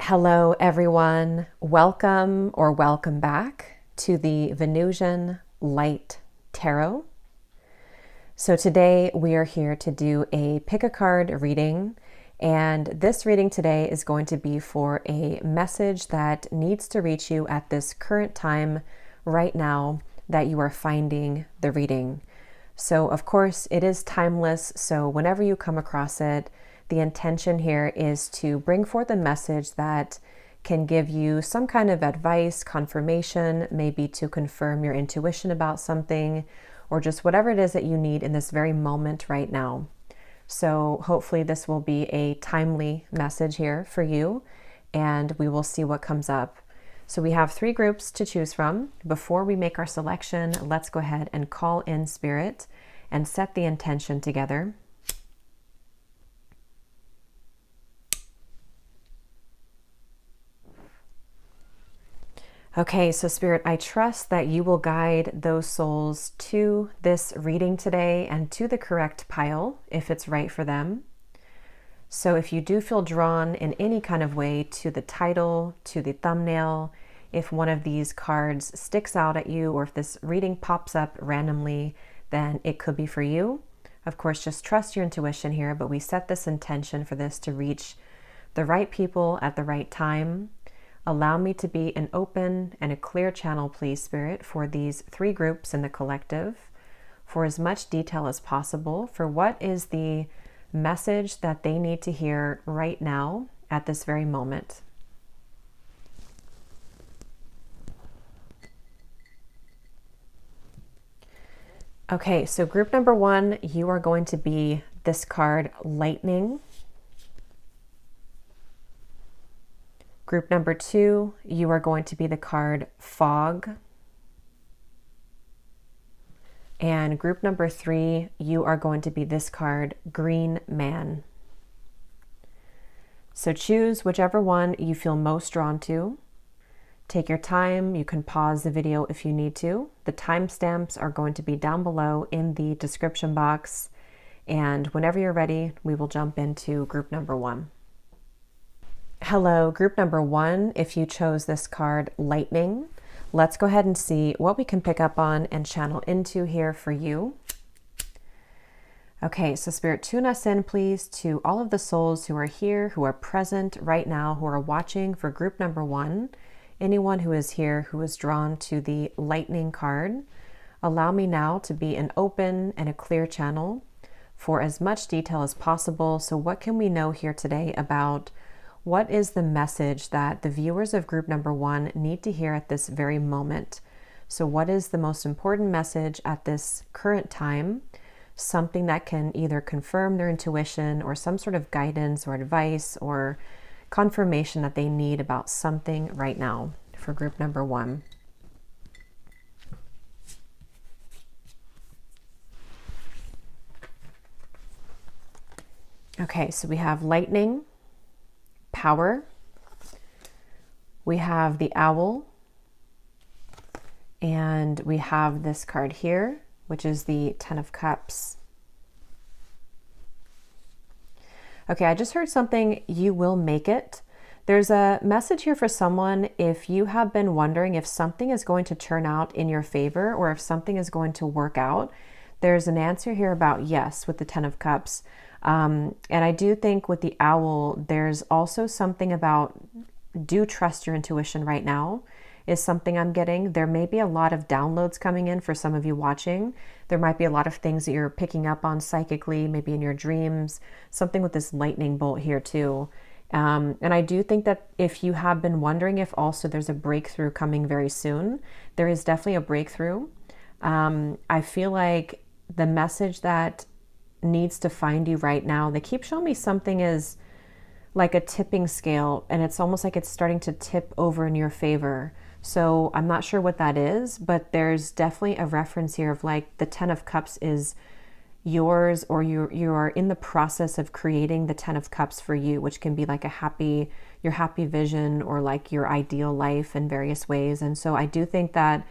Hello, everyone. Welcome or welcome back to the Venusian Light Tarot. So today we are here to do a pick a card reading, and this reading today is going to be for a message that needs to reach you at this current time right now that you are finding the reading. So of course it is timeless, so whenever you come across it, the intention here is to bring forth a message that can give you some kind of advice, confirmation, maybe to confirm your intuition about something, or just whatever it is that you need in this very moment right now. So hopefully this will be a timely message here for you, and we will see what comes up. So we have 3 groups to choose from. Before we make our selection, let's go ahead and call in spirit and set the intention together. Okay, so Spirit, I trust that you will guide those souls to this reading today and to the correct pile if it's right for them. So if you do feel drawn in any kind of way to the title, to the thumbnail, if one of these cards sticks out at you, or if this reading pops up randomly, then it could be for you. Of course, just trust your intuition here, but we set this intention for this to reach the right people at the right time. Allow me to be an open and a clear channel, please, Spirit, for these 3 groups in the collective, for as much detail as possible, for what is the message that they need to hear right now at this very moment. Okay, so group number 1, you are going to be this card, Lightning. Group number 2, you are going to be the card Fog. And group number 3, you are going to be this card Green Man. So choose whichever one you feel most drawn to. Take your time. You can pause the video if you need to. The timestamps are going to be down below in the description box. And whenever you're ready, we will jump into group number 1. Hello, group number 1, if you chose this card, Lightning, let's go ahead and see what we can pick up on and channel into here for you. Okay, so Spirit, tune us in, please, to all of the souls who are here, who are present right now, who are watching for group number 1. Anyone who is here who is drawn to the Lightning card, allow me now to be an open and a clear channel for as much detail as possible. So what can we know here today about what is the message that the viewers of group number 1 need to hear at this very moment? So what is the most important message at this current time? Something that can either confirm their intuition or some sort of guidance or advice or confirmation that they need about something right now for group number 1. Okay, so we have Lightning, Power, we have the Owl, and we have this card here, which is the 10 of Cups. Okay, I just heard something, you will make it. There's a message here for someone if you have been wondering if something is going to turn out in your favor or if something is going to work out. There's an answer here about yes with the 10 of Cups. And I do think with the Owl, there's also something about do trust your intuition right now is something I'm getting. There may be a lot of downloads coming in for some of you watching. There might be a lot of things that you're picking up on psychically, maybe in your dreams, something with this lightning bolt here too. And I do think that if you have been wondering if also there's a breakthrough coming very soon, there is definitely a breakthrough. I feel like the message that needs to find you right now, they keep showing me something is like a tipping scale, and it's almost like it's starting to tip over in your favor. So I'm not sure what that is, but there's definitely a reference here of like the 10 of Cups is yours, or you are in the process of creating the 10 of Cups for you, which can be like your happy vision or like your ideal life in various ways. And so I do think that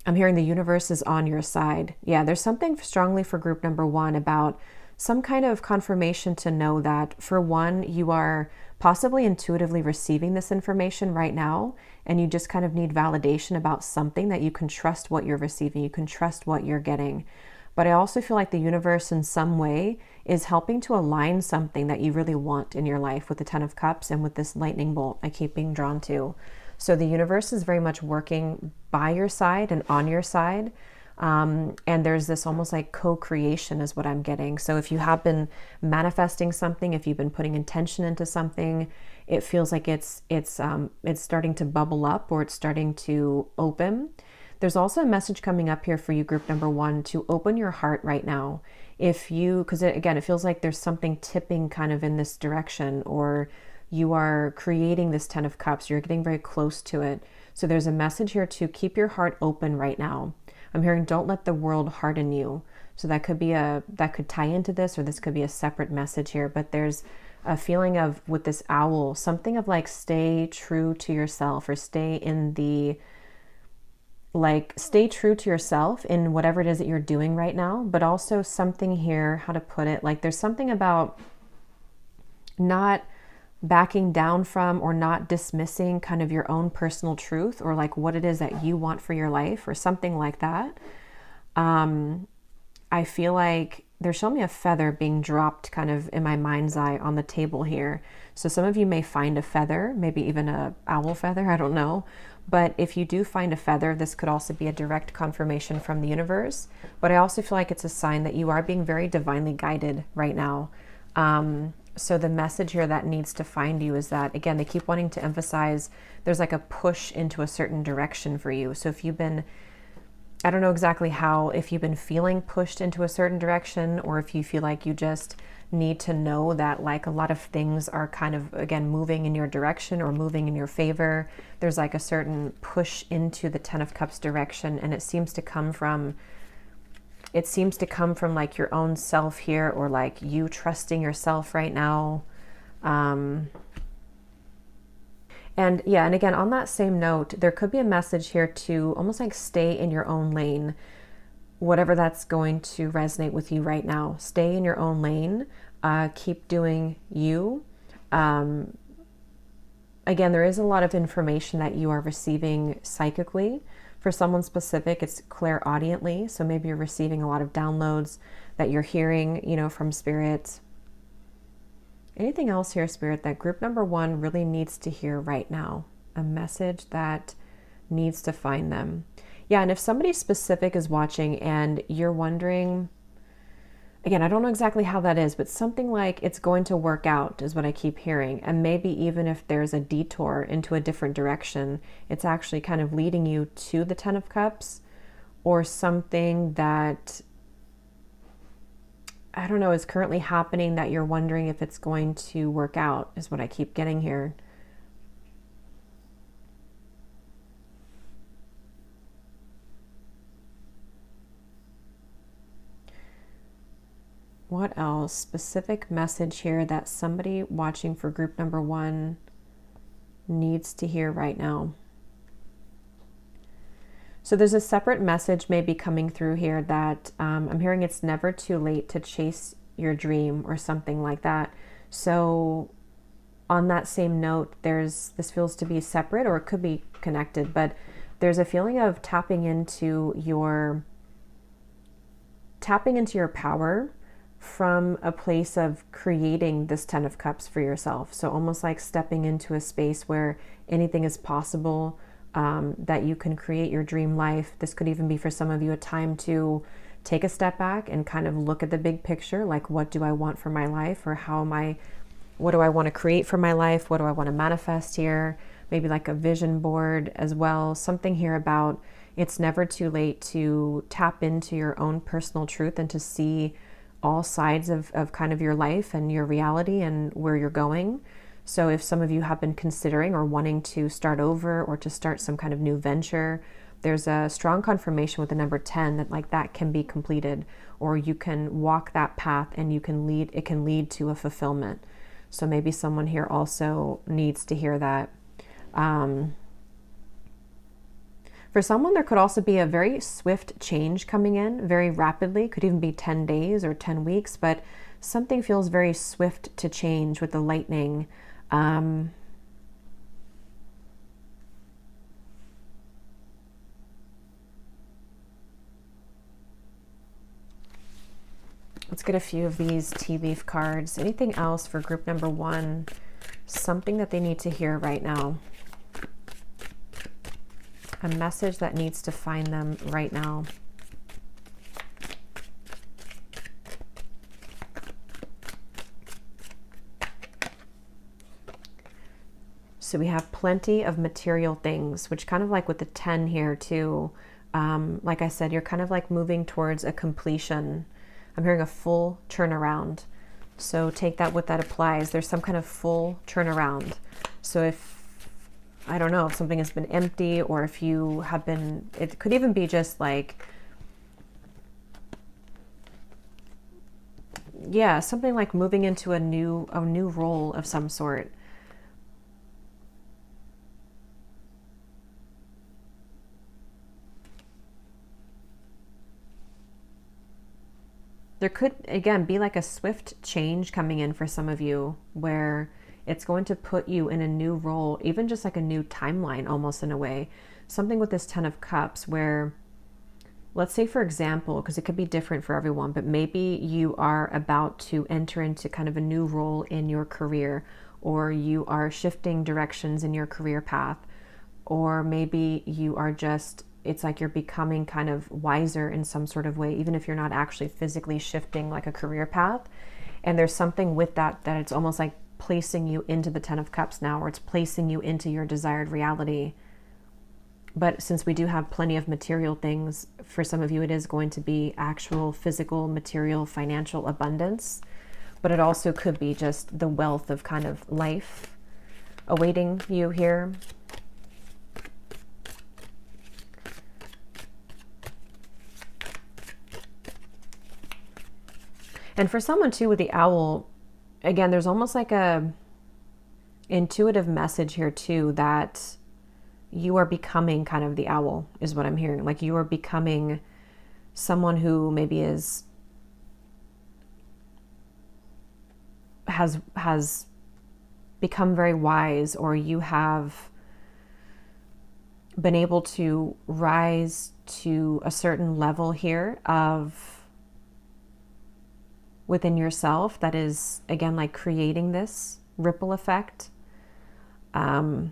I'm hearing the universe is on your side. Yeah, there's something strongly for group number 1 about some kind of confirmation to know that, for one, you are possibly intuitively receiving this information right now, and you just kind of need validation about something, that you can trust what you're receiving, you can trust what you're getting. But I also feel like the universe in some way is helping to align something that you really want in your life with the Ten of Cups and with this lightning bolt I keep being drawn to. So the universe is very much working by your side and on your side. And there's this almost like co-creation is what I'm getting. So if you have been manifesting something, if you've been putting intention into something, it feels like it's starting to bubble up, or it's starting to open. There's also a message coming up here for you, group number 1, to open your heart right now. Because again, it feels like there's something tipping kind of in this direction, or you are creating this Ten of Cups, you're getting very close to it. So there's a message here to keep your heart open right now. I'm hearing don't let the world harden you. So that could tie into this, or this could be a separate message here, but there's a feeling of, with this owl, something of like stay true to yourself, or stay true to yourself in whatever it is that you're doing right now. But also something here, how to put it, like there's something about not backing down from, or not dismissing kind of your own personal truth, or like what it is that you want for your life, or something like that. I feel like they're showing me a feather being dropped kind of in my mind's eye on the table here. So some of you may find a feather, maybe even a owl feather, I don't know. But if you do find a feather, this could also be a direct confirmation from the universe. But I also feel like it's a sign that you are being very divinely guided right now. So the message here that needs to find you is that, again, they keep wanting to emphasize there's like a push into a certain direction for you. So if you've been, I don't know exactly how, if you've been feeling pushed into a certain direction, or if you feel like you just need to know that like a lot of things are kind of, again, moving in your direction or moving in your favor. There's like a certain push into the Ten of Cups direction, and it seems to come from like your own self here, or like you trusting yourself right now. And again, on that same note, there could be a message here to almost like stay in your own lane, whatever that's going to resonate with you right now. Stay in your own lane, keep doing you. Again, there is a lot of information that you are receiving psychically. For someone specific, it's clairaudiently. So maybe you're receiving a lot of downloads that you're hearing, from Spirit. Anything else here, Spirit, that group number 1 really needs to hear right now? A message that needs to find them. Yeah, and if somebody specific is watching and you're wondering, again, I don't know exactly how that is, but something like it's going to work out is what I keep hearing. And maybe even if there's a detour into a different direction, it's actually kind of leading you to the Ten of Cups, or something that, I don't know, is currently happening that you're wondering if it's going to work out, is what I keep getting here. What else? Specific message here that somebody watching for group number 1 needs to hear right now. So there's a separate message maybe coming through here that I'm hearing it's never too late to chase your dream, or something like that. So on that same note, this feels to be separate, or it could be connected, but there's a feeling of tapping into your power from a place of creating this Ten of Cups for yourself. So almost like stepping into a space where anything is possible, that you can create your dream life. This could even be for some of you a time to take a step back and kind of look at the big picture, like what do I want for my life, or what do I want to create for my life? What do I want to manifest here? Maybe like a vision board as well. Something here about it's never too late to tap into your own personal truth and to see all sides of kind of your life and your reality and where you're going. So if some of you have been considering or wanting to start over, or to start some kind of new venture, there's a strong confirmation with the number 10 that like that can be completed, or you can walk that path and it can lead to a fulfillment. So maybe someone here also needs to hear that. For someone, there could also be a very swift change coming in very rapidly. Could even be 10 days or 10 weeks, but something feels very swift to change with the lightning. Let's get a few of these tea leaf cards. Anything else for group number 1? Something that they need to hear right now. A message that needs to find them right now. So we have plenty of material things, which kind of like with the 10 here too. Like I said, you're kind of like moving towards a completion. I'm hearing a full turnaround. So take that what that applies. There's some kind of full turnaround. So if, I don't know, if something has been empty, or if you have been, it could even be just like, yeah, something like moving into a new role of some sort. There could, again, be like a swift change coming in for some of you where it's going to put you in a new role, even just like a new timeline almost in a way. Something with this 10 of Cups where, let's say for example, because it could be different for everyone, but maybe you are about to enter into kind of a new role in your career, or you are shifting directions in your career path, or maybe you are just, it's like you're becoming kind of wiser in some sort of way, even if you're not actually physically shifting like a career path. And there's something with that, that it's almost like placing you into the 10 of Cups now, or it's placing you into your desired reality. But since we do have plenty of material things, for some of you, it is going to be actual physical, material, financial abundance. But it also could be just the wealth of kind of life awaiting you here. And for someone too with the owl, again, there's almost like a intuitive message here too, that you are becoming kind of the owl is what I'm hearing. Like you are becoming someone who maybe has become very wise, or you have been able to rise to a certain level here of within yourself that is, again, like creating this ripple effect. I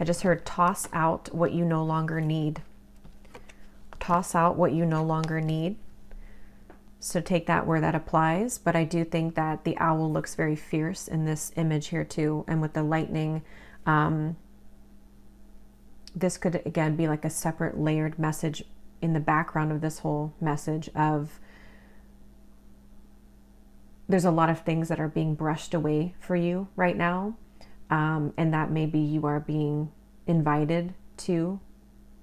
just heard toss out what you no longer need. Toss out what you no longer need. So take that where that applies. But I do think that the owl looks very fierce in this image here too. And with the lightning, this could again be like a separate layered message in the background of this whole message of there's a lot of things that are being brushed away for you right now. And that maybe you are being invited to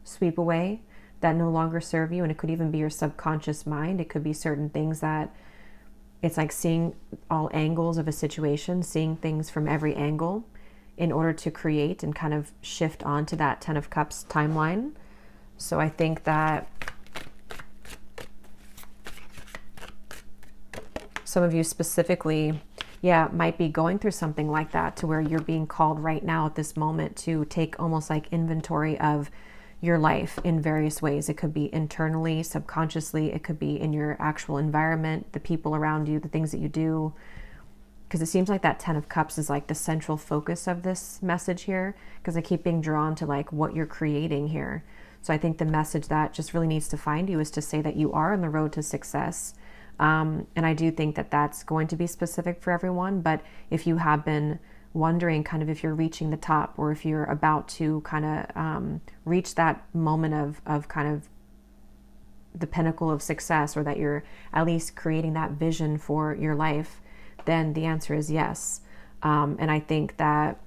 sweep away that no longer serve you. And it could even be your subconscious mind. It could be certain things that it's like seeing all angles of a situation, seeing things from every angle in order to create and kind of shift onto that 10 of Cups timeline. So I think that some of you specifically, yeah, might be going through something like that, to where you're being called right now at this moment to take almost like inventory of your life in various ways. It could be internally, subconsciously, it could be in your actual environment, the people around you, the things that you do. Because it seems like that 10 of Cups is like the central focus of this message here, because I keep being drawn to like what you're creating here. So I think the message that just really needs to find you is to say that you are on the road to success. And I do think that that's going to be specific for everyone. But if you have been wondering kind of if you're reaching the top, or if you're about to kind of reach that moment of kind of the pinnacle of success, or that you're at least creating that vision for your life, then the answer is yes. And I think that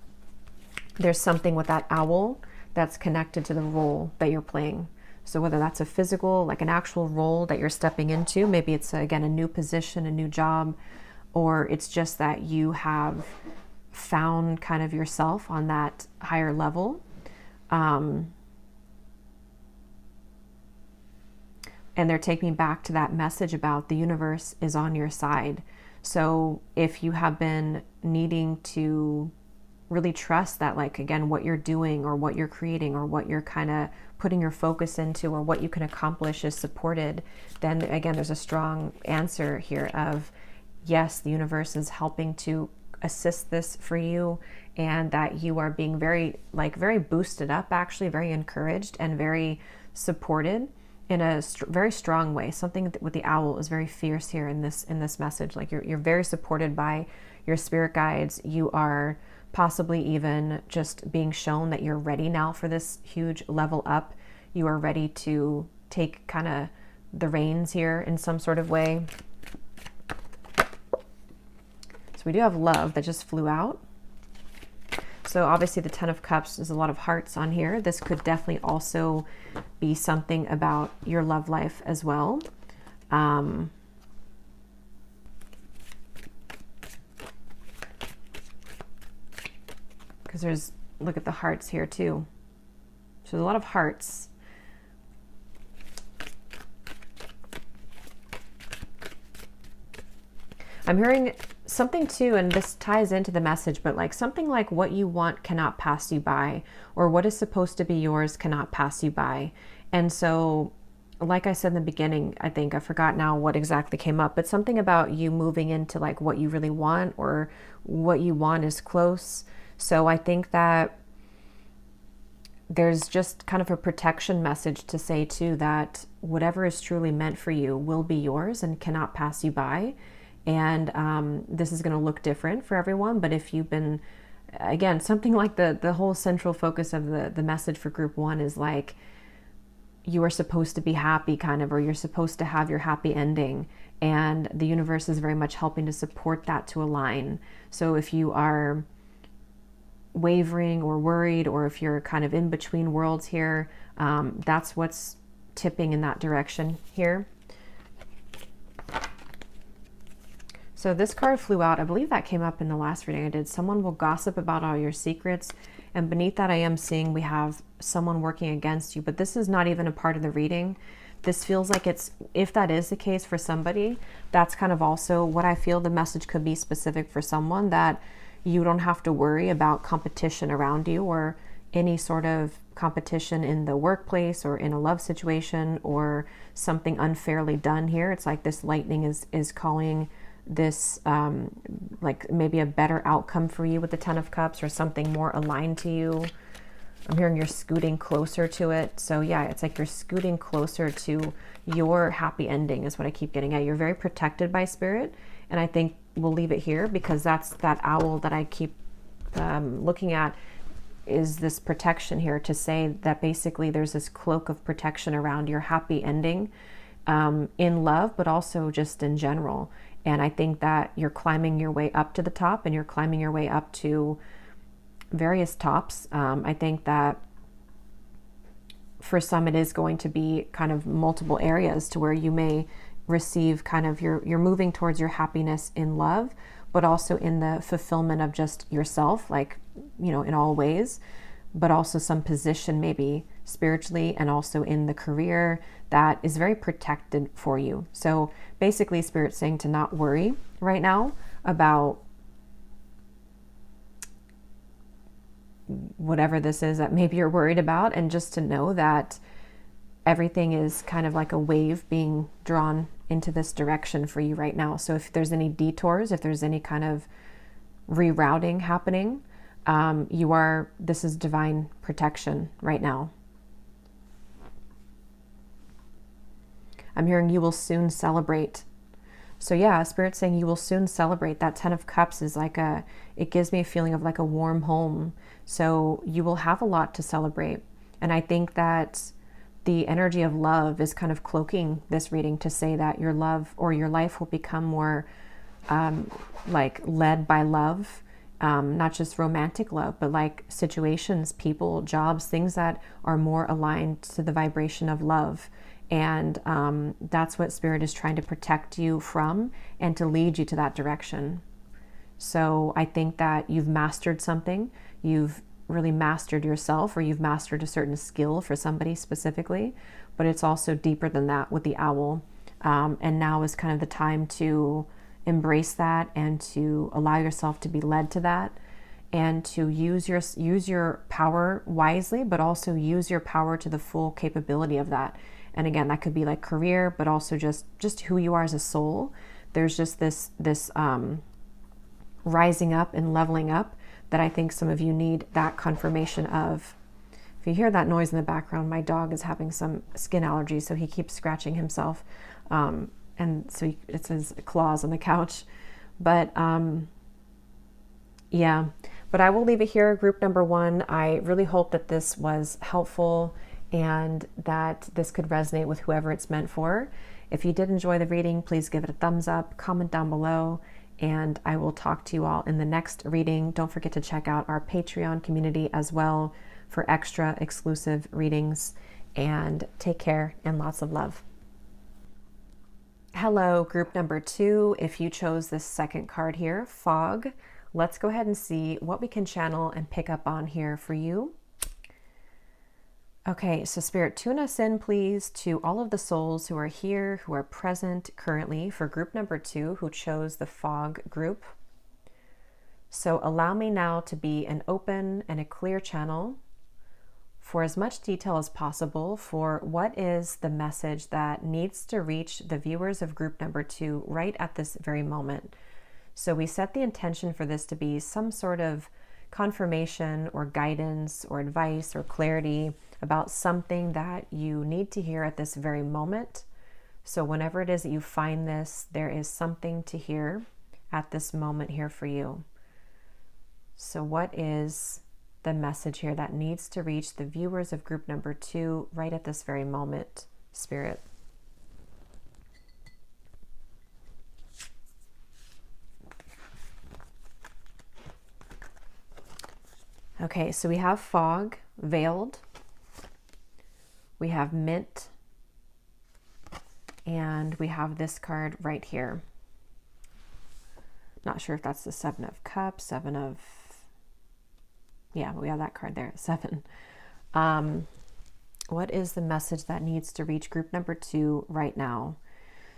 there's something with that owl that's connected to the role that you're playing. So whether that's a physical, like an actual role that you're stepping into, maybe it's again a new position, a new job, or it's just that you have found kind of yourself on that higher level. And And they're taking me back to that message about the universe is on your side. So if you have been needing to really trust that, like, again, what you're doing or what you're creating or what you're kind of putting your focus into or what you can accomplish is supported, then again, there's a strong answer here of, yes, the universe is helping to assist this for you, and that you are being very boosted up, actually very encouraged and very supported in a very strong way. Something with the owl is very fierce here in this message. Like you're very supported by your spirit guides. You are possibly even just being shown that you're ready now for this huge level up. You are ready to take kind of the reins here in some sort of way. So we do have love that just flew out. So obviously the Ten of Cups is a lot of hearts on here. This could definitely also be something about your love life as well. Because there's, look at the hearts here too. So there's a lot of hearts. I'm hearing something too, and this ties into the message, but like something like what you want cannot pass you by, or what is supposed to be yours cannot pass you by. And so, like I said in the beginning, I think I forgot now what exactly came up, but something about you moving into like what you really want, or what you want is close. So I think that there's just kind of a protection message to say too, that whatever is truly meant for you will be yours and cannot pass you by. And this is going to look different for everyone. But if you've been, again, something like the whole central focus of the message for group one is like, you are supposed to be happy kind of, or you're supposed to have your happy ending. And the universe is very much helping to support that to align. So if you are wavering or worried, or if you're kind of in between worlds here, that's what's tipping in that direction here. So this card flew out. I believe that came up in the last reading I did. Someone will gossip about all your secrets. And beneath that, I am seeing we have someone working against you. But this is not even a part of the reading. This feels like it's, if that is the case for somebody, that's kind of also what I feel the message could be specific for someone, that you don't have to worry about competition around you, or any sort of competition in the workplace or in a love situation, or something unfairly done here. It's like this lightning is calling this like maybe a better outcome for you with the Ten of Cups, or something more aligned to you. I'm hearing you're scooting closer to it. So yeah, it's like you're scooting closer to your happy ending is what I keep getting at. You're very protected by spirit, and I think we'll leave it here, because that's that owl that I keep looking at, is this protection here, to say that basically there's this cloak of protection around your happy ending in love, but also just in general. And I think that you're climbing your way up to the top, and you're climbing your way up to various tops. I think that for some it is going to be kind of multiple areas, to where you may receive kind of you're moving towards your happiness in love, but also in the fulfillment of just yourself, like, you know, in all ways, but also some position maybe spiritually, and also in the career that is very protected for you. So basically Spirit's saying to not worry right now about whatever this is that maybe you're worried about, and just to know that everything is kind of like a wave being drawn into this direction for you right now. So if there's any detours, if there's any kind of rerouting happening, this is divine protection right now. I'm hearing you will soon celebrate. So yeah, Spirit's saying you will soon celebrate. That Ten of Cups is like it gives me a feeling of like a warm home. So you will have a lot to celebrate. And I think that the energy of love is kind of cloaking this reading, to say that your love or your life will become more like led by love, not just romantic love, but like situations, people, jobs, things that are more aligned to the vibration of love. And that's what Spirit is trying to protect you from, and to lead you to that direction. So I think that you've mastered something. You've really mastered yourself, or you've mastered a certain skill for somebody specifically, but it's also deeper than that with the owl. And now is kind of the time to embrace that and to allow yourself to be led to that, and to use your power wisely, but also use your power to the full capability of that. And again, that could be like career, but also just who you are as a soul. There's just this rising up and leveling up that I think some of you need that confirmation of. If you hear that noise in the background, my dog is having some skin allergies, so he keeps scratching himself. And so it's his claws on the couch. But yeah, but I will leave it here, group number 1. I really hope that this was helpful and that this could resonate with whoever it's meant for. If you did enjoy the reading, please give it a thumbs up, comment down below, and I will talk to you all in the next reading. Don't forget to check out our Patreon community as well for extra exclusive readings, and take care and lots of love. Hello, group number 2. If you chose this second card here, Fog, let's go ahead and see what we can channel and pick up on here for you. Okay, so Spirit, tune us in, please, to all of the souls who are here, who are present currently for group number 2, who chose the Fog group. So allow me now to be an open and a clear channel for as much detail as possible for what is the message that needs to reach the viewers of group number 2 right at this very moment. So we set the intention for this to be some sort of confirmation or guidance or advice or clarity about something that you need to hear at this very moment. So whenever it is that you find this, there is something to hear at this moment here for you. So what is the message here that needs to reach the viewers of group number 2 right at this very moment, Spirit? Okay, so we have Fog, Veiled, we have Mint, and we have this card right here. Not sure if that's the 7 of Cups, yeah, we have that card there, 7. What is the message that needs to reach group number 2 right now?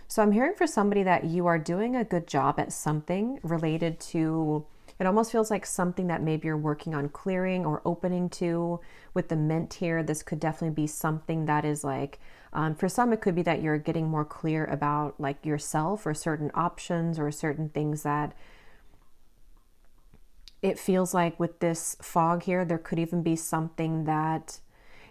So I'm hearing for somebody that you are doing a good job at something related to, it almost feels like something that maybe you're working on clearing or opening to. With the Mint here, this could definitely be something that is like, for some, it could be that you're getting more clear about like yourself or certain options or certain things that it feels like with this Fog here, there could even be something that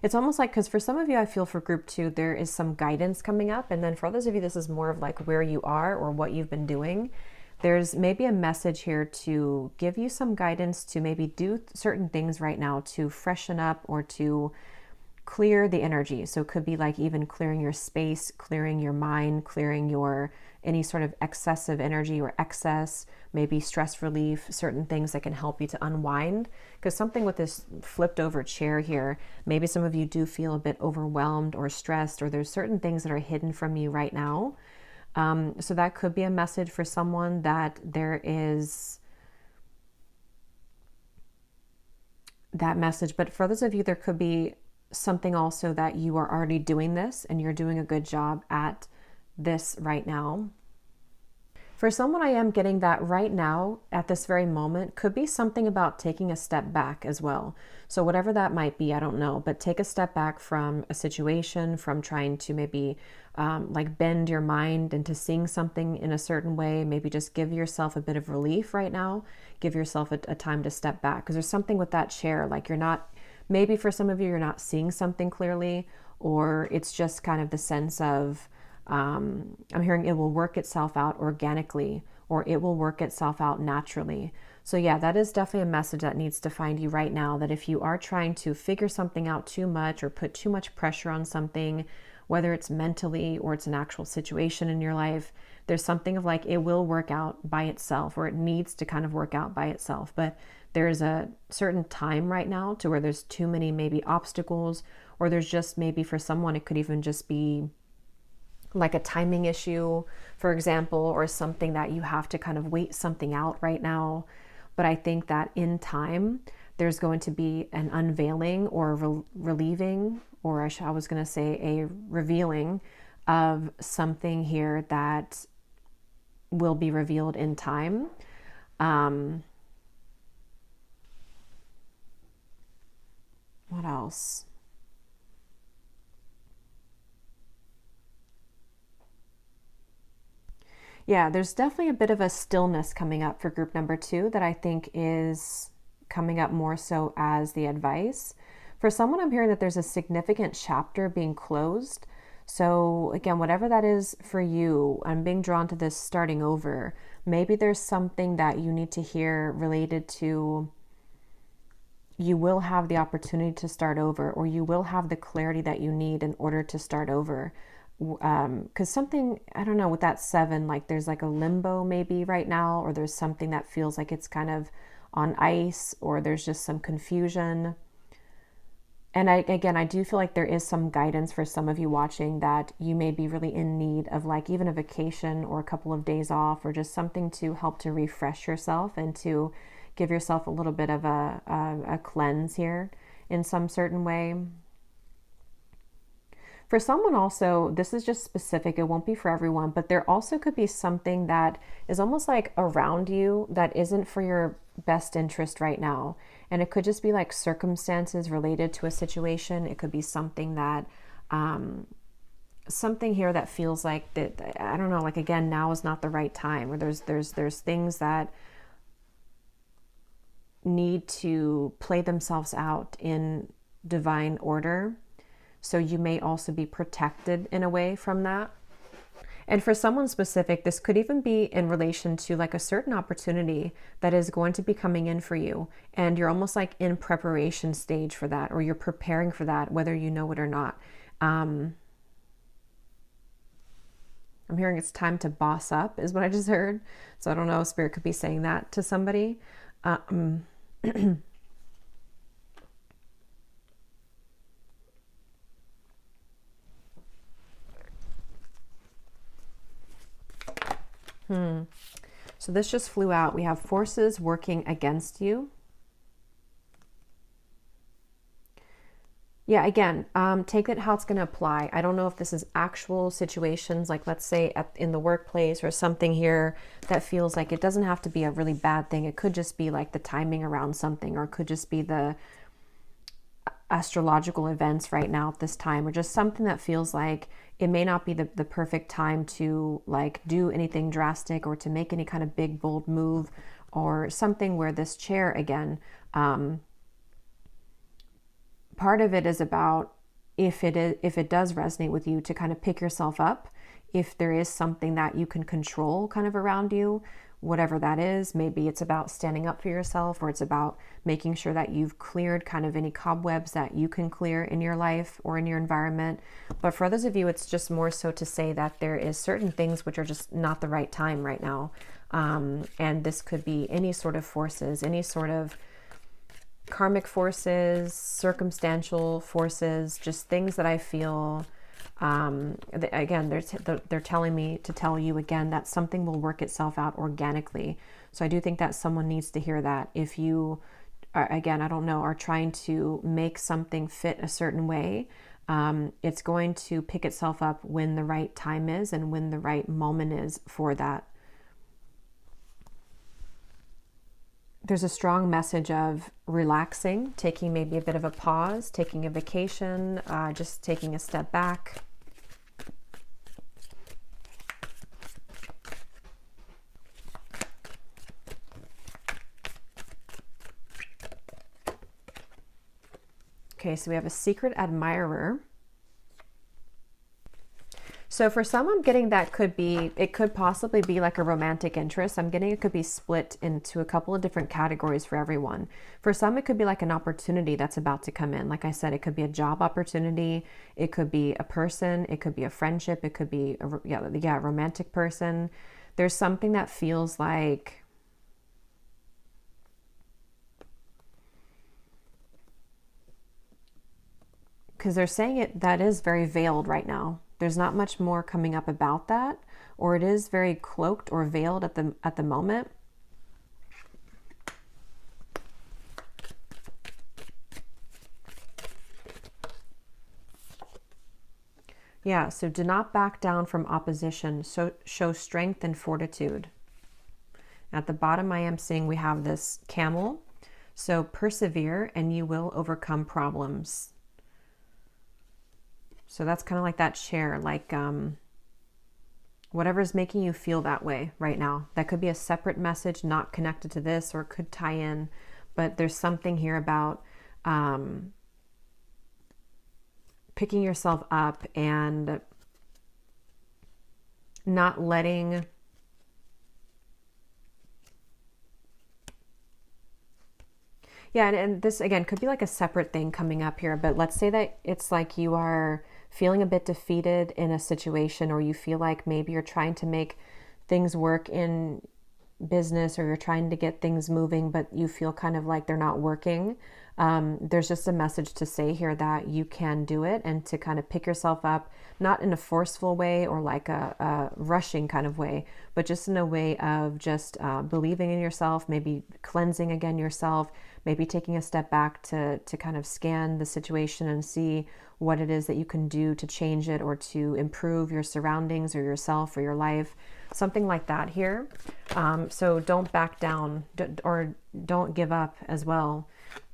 it's almost like, because for some of you, I feel for group 2, there is some guidance coming up. And then for others of you, this is more of like where you are or what you've been doing. There's maybe a message here to give you some guidance to maybe do certain things right now to freshen up or to clear the energy. So it could be like even clearing your space, clearing your mind, clearing your any sort of excessive energy or excess, maybe stress relief, certain things that can help you to unwind. Because something with this flipped over chair here, maybe some of you do feel a bit overwhelmed or stressed, or there's certain things that are hidden from you right now. So that could be a message for someone that there is that message. But for others of you, there could be something also that you are already doing this and you're doing a good job at this right now. For someone, I am getting that right now at this very moment could be something about taking a step back as well. So whatever that might be, I don't know, but take a step back from a situation, from trying to maybe like bend your mind into seeing something in a certain way. Maybe just give yourself a bit of relief right now. Give yourself a time to step back, because there's something with that chair, like you're not, maybe for some of you, you're not seeing something clearly, or it's just kind of the sense of, I'm hearing it will work itself out organically, or it will work itself out naturally. So yeah, that is definitely a message that needs to find you right now, that if you are trying to figure something out too much or put too much pressure on something, whether it's mentally or it's an actual situation in your life, there's something of like, it will work out by itself, or it needs to kind of work out by itself. But there's a certain time right now to where there's too many maybe obstacles, or there's just maybe for someone, it could even just be like a timing issue, for example, or something that you have to kind of wait something out right now. But I think that in time, there's going to be an unveiling or relieving, or I was going to say a revealing of something here that will be revealed in time. What else? Yeah, there's definitely a bit of a stillness coming up for group number 2 that I think is coming up more so as the advice. For someone, I'm hearing that there's a significant chapter being closed. So again, whatever that is for you, I'm being drawn to this starting over. Maybe there's something that you need to hear related to you will have the opportunity to start over, or you will have the clarity that you need in order to start over. Because something, I don't know, with that 7, like there's like a limbo maybe right now, or there's something that feels like it's kind of on ice, or there's just some confusion. And I do feel like there is some guidance for some of you watching that you may be really in need of, like even a vacation or a couple of days off, or just something to help to refresh yourself and to give yourself a little bit of a cleanse here in some certain way. For someone also, this is just specific, it won't be for everyone, but there also could be something that is almost like around you that isn't for your best interest right now. And it could just be like circumstances related to a situation. It could be something that, something here that feels like that, I don't know, like again, now is not the right time, or there's things that need to play themselves out in divine order. So you may also be protected in a way from that. And for someone specific, this could even be in relation to like a certain opportunity that is going to be coming in for you. And you're almost like in preparation stage for that, or you're preparing for that, whether you know it or not. I'm hearing it's time to boss up is what I just heard. So I don't know, Spirit could be saying that to somebody. So this just flew out. We have forces working against you. Yeah, again, take it how it's going to apply. I don't know if this is actual situations, like let's say in the workplace or something here that feels like it doesn't have to be a really bad thing. It could just be like the timing around something, or it could just be the astrological events right now at this time, or just something that feels like it may not be the perfect time to like do anything drastic or to make any kind of big bold move, or something where this chair again, part of it is about if it does resonate with you, to kind of pick yourself up if there is something that you can control kind of around you, whatever that is. Maybe it's about standing up for yourself, or it's about making sure that you've cleared kind of any cobwebs that you can clear in your life or in your environment. But for others of you, it's just more so to say that there is certain things which are just not the right time right now. And this could be any sort of forces, any sort of karmic forces, circumstantial forces, just things that I feel, again, they're telling me to tell you again that something will work itself out organically. So I do think that someone needs to hear that. If you are, again, I don't know, are trying to make something fit a certain way, it's going to pick itself up when the right time is and when the right moment is for that. There's a strong message of relaxing, taking maybe a bit of a pause, taking a vacation, just taking a step back. Okay, so we have a secret admirer. So for some, I'm getting that it could possibly be like a romantic interest. I'm getting it could be split into a couple of different categories for everyone. For some, it could be like an opportunity that's about to come in. Like I said, it could be a job opportunity. It could be a person. It could be a friendship. It could be a romantic person. There's something that feels like because they're saying it that is very veiled right now. There's not much more coming up about that, or it is very cloaked or veiled at the moment. Yeah, so do not back down from opposition. So show strength and fortitude. At the bottom, I am seeing we have this camel. So persevere and you will overcome problems. So that's kind of like that chair, like whatever's making you feel that way right now. That could be a separate message, not connected to this, or it could tie in. But there's something here about picking yourself up and not letting and this again could be like a separate thing coming up here, but let's say that it's like you are feeling a bit defeated in a situation, or you feel like maybe you're trying to make things work in business, or you're trying to get things moving, but you feel kind of like they're not working. There's just a message to say here that you can do it, and to kind of pick yourself up, not in a forceful way or like a rushing kind of way, but just in a way of just believing in yourself, maybe cleansing again yourself, maybe taking a step back to kind of scan the situation and see what it is that you can do to change it, or to improve your surroundings or yourself or your life, something like that here. So don't back down, or don't give up as well.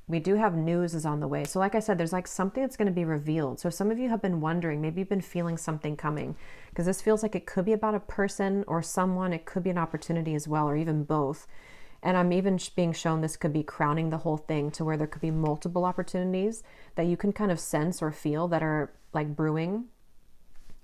We do have news is on the way. So like I said, there's like something that's going to be revealed. So some of you have been wondering, maybe you've been feeling something coming, because this feels like it could be about a person or someone. It could be an opportunity as well, or even both. And I'm even being shown this could be crowning the whole thing, to where there could be multiple opportunities that you can kind of sense or feel that are like brewing.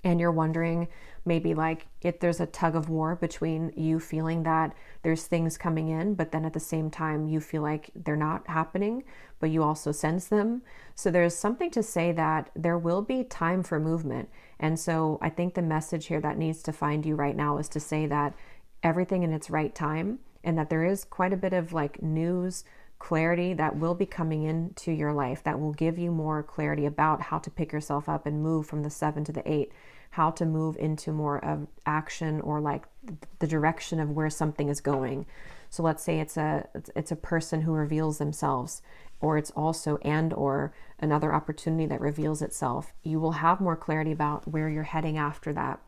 And you're wondering maybe like if there's a tug of war between you feeling that there's things coming in, but then at the same time you feel like they're not happening, but you also sense them. So there's something to say that there will be time for movement. And so I think the message here that needs to find you right now is to say that everything in its right time, and that there is quite a bit of like news, clarity that will be coming into your life that will give you more clarity about how to pick yourself up and move from the 7 to the 8, how to move into more of action, or like the direction of where something is going. So let's say it's a person who reveals themselves, or it's also or another opportunity that reveals itself. You will have more clarity about where you're heading after that.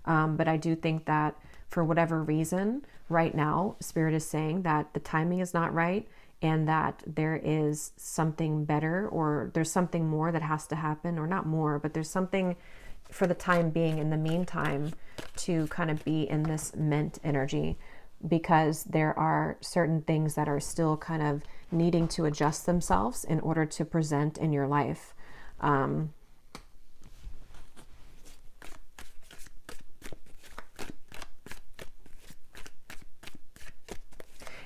But I do think that for whatever reason, right now, Spirit is saying that the timing is not right, and that there is something better, or there's something more that has to happen, or not more, but there's something for the time being, in the meantime, to kind of be in this mint energy, because there are certain things that are still kind of needing to adjust themselves in order to present in your life.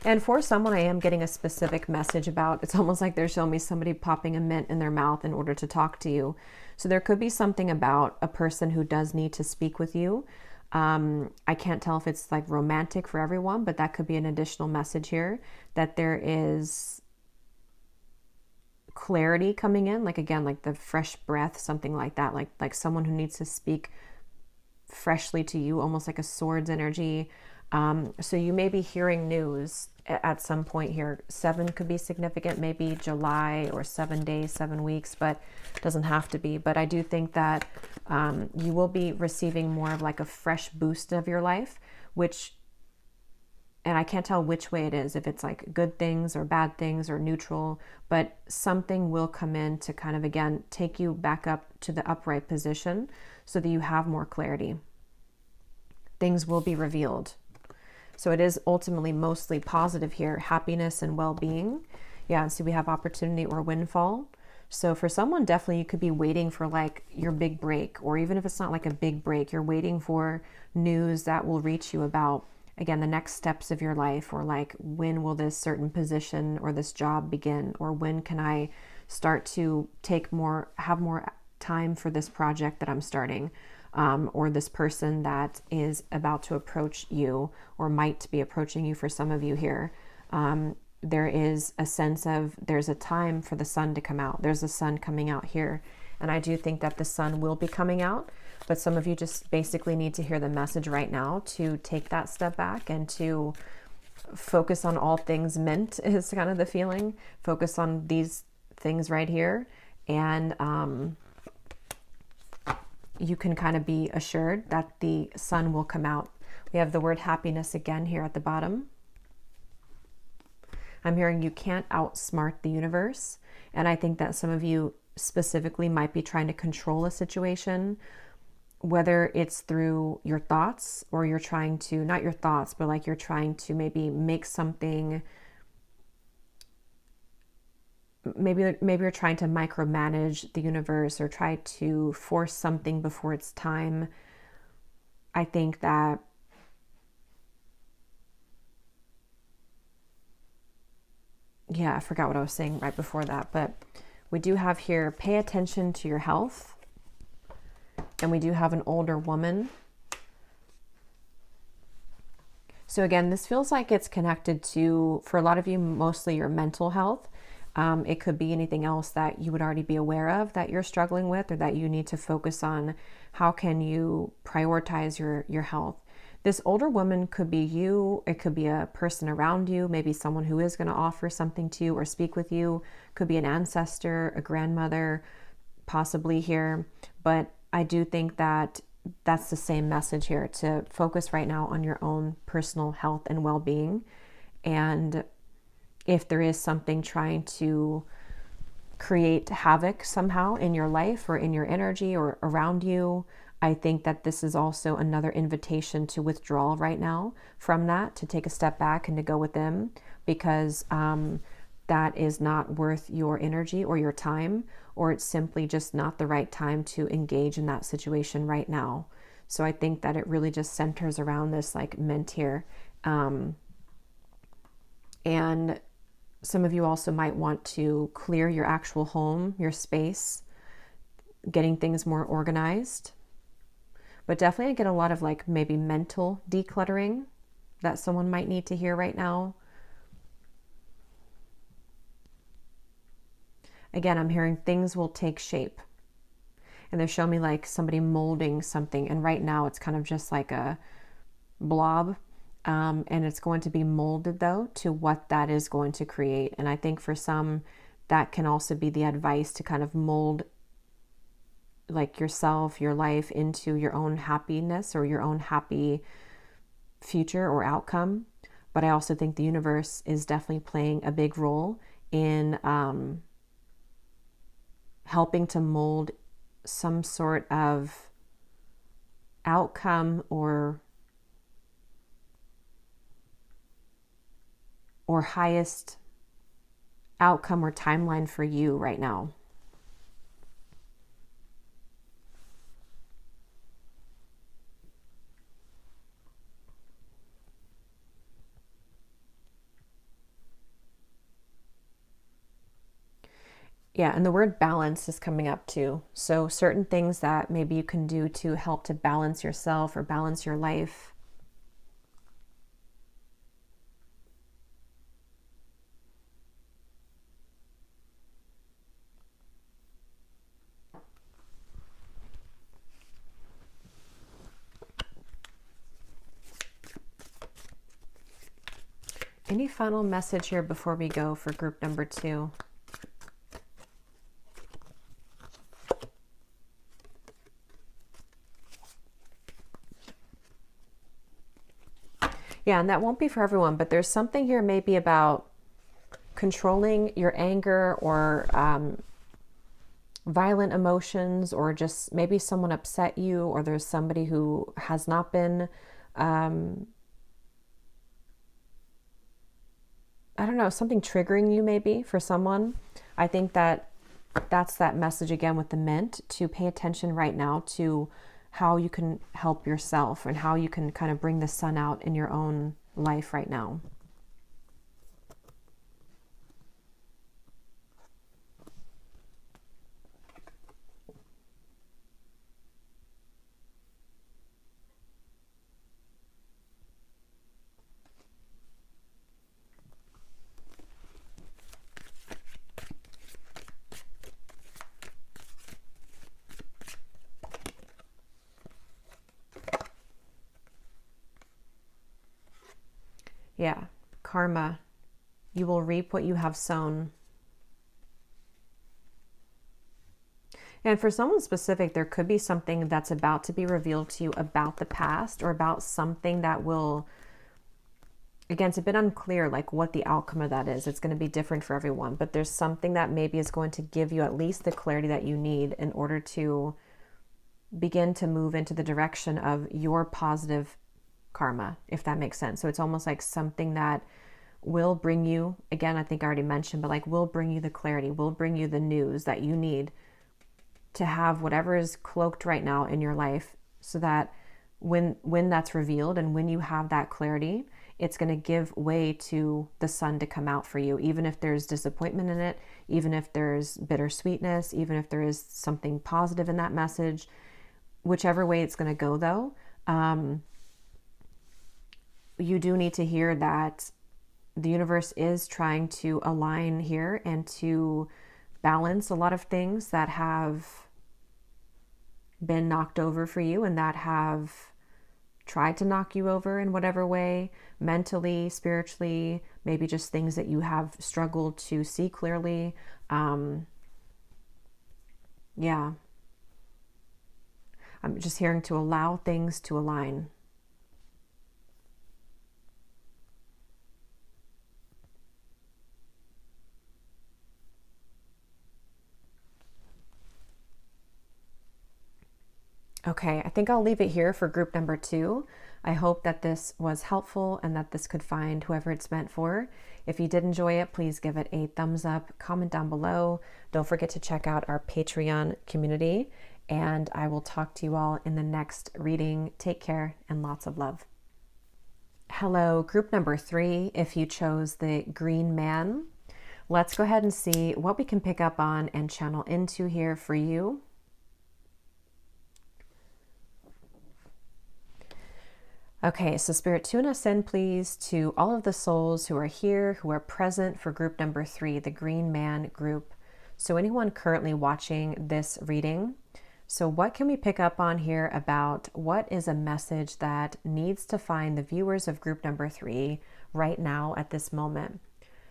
And for someone, I am getting a specific message about, it's almost like they're showing me somebody popping a mint in their mouth in order to talk to you. So there could be something about a person who does need to speak with you. I can't tell if it's like romantic for everyone, but that could be an additional message here, that there is clarity coming in, like again, like the fresh breath, something like that, like someone who needs to speak freshly to you, almost like a swords energy. So you may be hearing news at some point here. 7 could be significant, maybe July, or 7 days, 7 weeks, but it doesn't have to be. But I do think that you will be receiving more of like a fresh boost of your life, and I can't tell which way it is, if it's like good things or bad things or neutral, but something will come in to kind of, again, take you back up to the upright position so that you have more clarity. Things will be revealed. So it is ultimately mostly positive here, happiness and well-being. Yeah, so we have opportunity or windfall. So for someone, definitely you could be waiting for like your big break, or even if it's not like a big break, you're waiting for news that will reach you about, again, the next steps of your life, or like when will this certain position or this job begin, or when can I start to have more time for this project that I'm starting. Or this person that is about to approach you, or might be approaching you for some of you here. There is a sense of there's a time for the sun to come out. There's a sun coming out here. And I do think that the sun will be coming out, but some of you just basically need to hear the message right now to take that step back and to focus on all things mint, is kind of the feeling. Focus on these things right here. And, you can kind of be assured that the sun will come out. We have the word happiness again here at the bottom. I'm hearing you can't outsmart the universe. And I think that some of you specifically might be trying to control a situation, whether it's through your thoughts or you're trying to, not your thoughts, but like you're trying to maybe make something, maybe you're trying to micromanage the universe or try to force something before it's time. I think that I forgot what I was saying right before that, but we do have here, pay attention to your health. And we do have an older woman. So again, this feels like it's connected to, for a lot of you, mostly your mental health. It could be anything else that you would already be aware of that you're struggling with, or that you need to focus on. How can you prioritize your health? This older woman could be you. It could be a person around you, maybe someone who is going to offer something to you or speak with you. Could be an ancestor, a grandmother, possibly here. But I do think that that's the same message here, to focus right now on your own personal health and well-being. And if there is something trying to create havoc somehow in your life or in your energy or around you, I think that this is also another invitation to withdraw right now from that, to take a step back and to go with them, because that is not worth your energy or your time, or it's simply just not the right time to engage in that situation right now. So I think that it really just centers around this like mint here. And some of you also might want to clear your actual home, your space, getting things more organized. But definitely get a lot of like maybe mental decluttering that someone might need to hear right now. Again, I'm hearing things will take shape. And they're showing me like somebody molding something. And right now it's kind of just like a blob. And it's going to be molded though to what that is going to create. And I think for some, that can also be the advice to kind of mold like yourself, your life into your own happiness or your own happy future or outcome. But I also think the universe is definitely playing a big role in helping to mold some sort of outcome or highest outcome or timeline for you right now. Yeah, and the word balance is coming up too. So certain things that maybe you can do to help to balance yourself or balance your life. Any final message here before we go for group number 2? Yeah, and that won't be for everyone, but there's something here maybe about controlling your anger or violent emotions, or just maybe someone upset you, or there's somebody who has not been, I don't know, something triggering you maybe for someone. I think that that's that message again with the mint, to pay attention right now to how you can help yourself and how you can kind of bring the sun out in your own life right now. Yeah, karma. You will reap what you have sown. And for someone specific, there could be something that's about to be revealed to you about the past, or about something that will, again, it's a bit unclear like what the outcome of that is. It's going to be different for everyone, but there's something that maybe is going to give you at least the clarity that you need in order to begin to move into the direction of your positive karma, if that makes sense. So it's almost like something that will bring you, again, I think I already mentioned, but like will bring you the clarity, will bring you the news that you need to have whatever is cloaked right now in your life, so that when that's revealed and when you have that clarity, it's going to give way to the sun to come out for you, even if there's disappointment in it, even if there's bittersweetness, even if there is something positive in that message. Whichever way it's going to go, though, you do need to hear that the universe is trying to align here and to balance a lot of things that have been knocked over for you, and that have tried to knock you over in whatever way, mentally, spiritually, maybe just things that you have struggled to see clearly. Yeah. I'm just hearing to allow things to align. Okay, I think I'll leave it here for group number 2. I hope that this was helpful and that this could find whoever it's meant for. If you did enjoy it, please give it a thumbs up, comment down below. Don't forget to check out our Patreon community, and I will talk to you all in the next reading. Take care and lots of love. Hello, group number 3. If you chose the green man, let's go ahead and see what we can pick up on and channel into here for you. Okay, so Spirit, tune us in, please, to all of the souls who are here, who are present for group number 3, the Green Man group. So anyone currently watching this reading, so what can we pick up on here about what is a message that needs to find the viewers of group number 3 right now at this moment?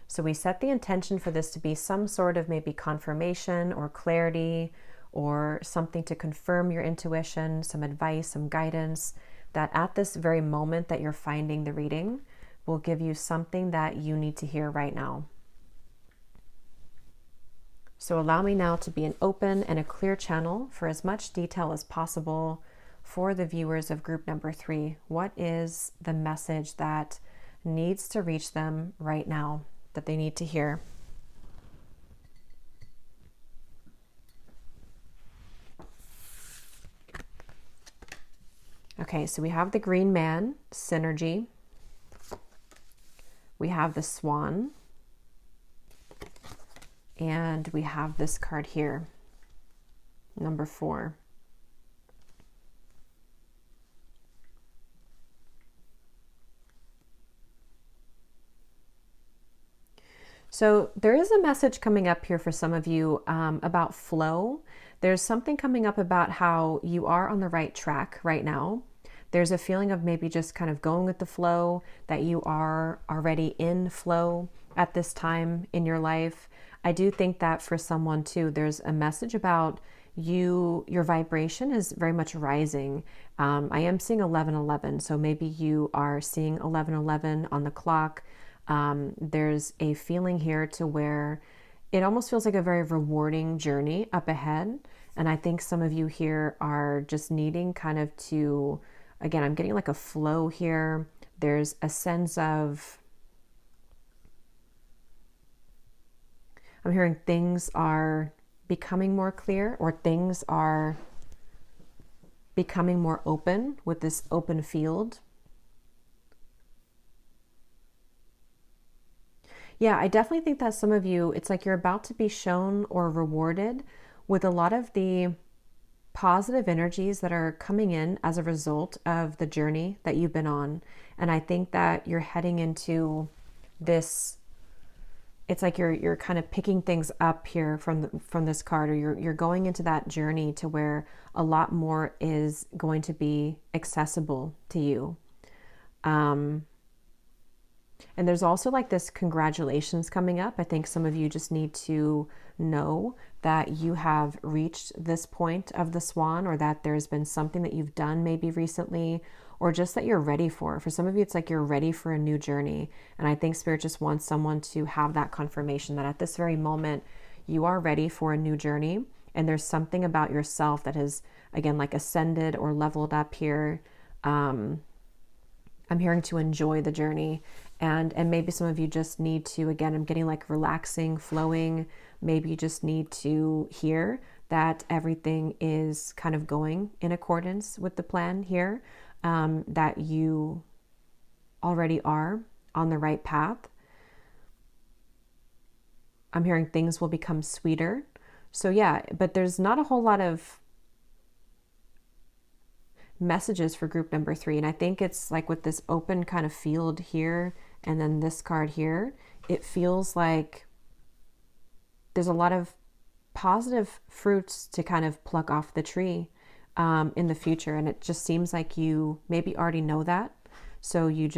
So we set the intention for this to be some sort of maybe confirmation or clarity, or something to confirm your intuition, some advice, some guidance, that at this very moment that you're finding the reading will give you something that you need to hear right now. So allow me now to be an open and a clear channel for as much detail as possible for the viewers of group number 3. What is the message that needs to reach them right now, that they need to hear? Okay, so we have the Green Man, Synergy. We have the Swan. And we have this card here, number 4. So there is a message coming up here for some of you about flow. There's something coming up about how you are on the right track right now. There's a feeling of maybe just kind of going with the flow, that you are already in flow at this time in your life. I do think that for someone too, there's a message about your vibration is very much rising. I am seeing 1111, so maybe you are seeing 1111 on the clock. There's a feeling here to where it almost feels like a very rewarding journey up ahead. And I think some of you here are just needing kind of to, again, I'm getting like a flow here. There's a sense of, I'm hearing things are becoming more clear, or things are becoming more open with this open field. Yeah, I definitely think that some of you, it's like you're about to be shown or rewarded with a lot of the positive energies that are coming in as a result of the journey that you've been on. And I think that you're heading into this, it's like you're kind of picking things up here from this card, or you're going into that journey to where a lot more is going to be accessible to you. And there's also like this congratulations coming up. I think some of you just need to know that you have reached this point of the swan, or that there's been something that you've done maybe recently, or just that you're ready for. For some of you, it's like you're ready for a new journey. And I think Spirit just wants someone to have that confirmation that at this very moment, you are ready for a new journey. And there's something about yourself that has, again, like ascended or leveled up here. I'm hearing to enjoy the journey. And maybe some of you just need to, again, I'm getting like relaxing, flowing. Maybe you just need to hear that everything is kind of going in accordance with the plan here, that you already are on the right path. I'm hearing things will become sweeter. So yeah, but there's not a whole lot of messages for group number 3. And I think it's like with this open kind of field here, and then this card here, it feels like there's a lot of positive fruits to kind of pluck off the tree in the future. And it just seems like you maybe already know that. So you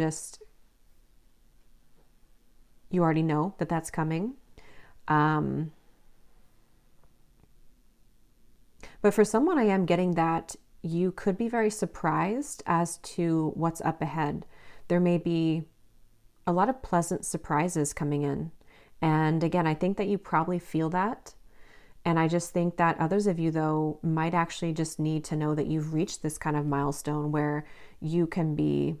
already know that that's coming. But for someone, I am getting that you could be very surprised as to what's up ahead. There may be a lot of pleasant surprises coming in. And again, I think that you probably feel that. And I just think that others of you, though, might actually just need to know that you've reached this kind of milestone where you can be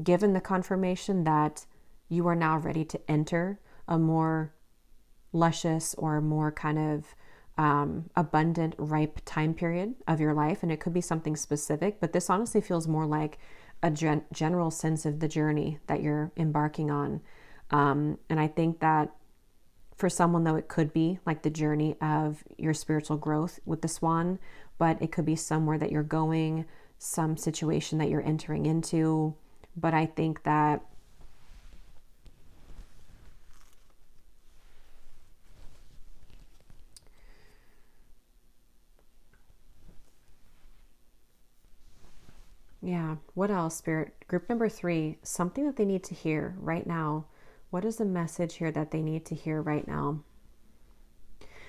given the confirmation that you are now ready to enter a more luscious or more kind of abundant, ripe time period of your life. And it could be something specific, but this honestly feels more like a general sense of the journey that you're embarking on. And I think that for someone, though, it could be like the journey of your spiritual growth with the swan, but it could be somewhere that you're going, some situation that you're entering into. But I think that yeah, what else, Spirit? Group number 3, something that they need to hear right now. What is the message here that they need to hear right now?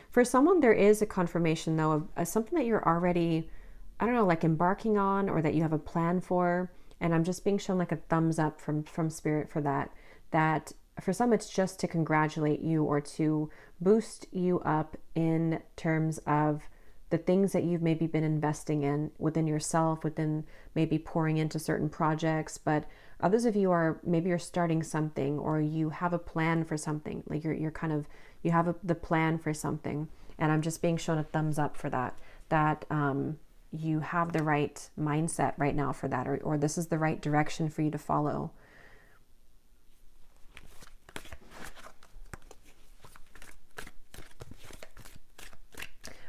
For someone, there is a confirmation, though, of something that you're already, I don't know, like embarking on, or that you have a plan for. And I'm just being shown like a thumbs up from Spirit for that. That for some, it's just to congratulate you or to boost you up in terms of the things that you've maybe been investing in within yourself, within maybe pouring into certain projects. But others of you are, maybe you're starting something, or you have a plan for something. Like you're kind of, you have the plan for something. And I'm just being shown a thumbs up for that, that you have the right mindset right now for that, or this is the right direction for you to follow.